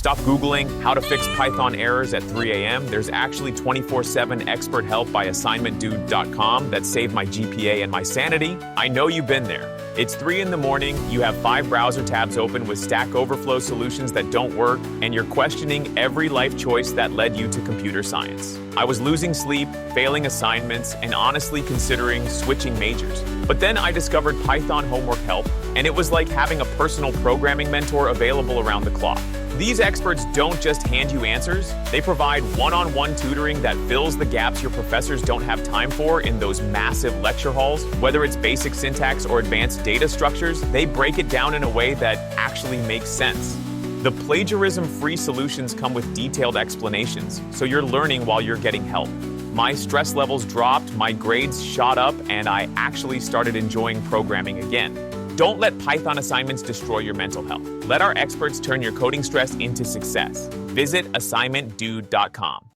Stop Googling how to fix Python errors at 3 a.m. There's actually 24/7 expert help by AssignmentDude.com that saved my GPA and my sanity. I know you've been there. It's 3 in the morning, you have 5 browser tabs open with Stack Overflow solutions that don't work, and you're questioning every life choice that led you to computer science. I was losing sleep, failing assignments, and honestly considering switching majors. But then I discovered Python homework help, and it was like having a personal programming mentor available around the clock. These experts don't just hand you answers, they provide one-on-one tutoring that fills the gaps your professors don't have time for in those massive lecture halls. Whether it's basic syntax or advanced data structures, they break it down in a way that actually makes sense. The plagiarism-free solutions come with detailed explanations, so you're learning while you're getting help. My stress levels dropped, my grades shot up, and I actually started enjoying programming again. Don't let Python assignments destroy your mental health. Let our experts turn your coding stress into success. Visit AssignmentDude.com.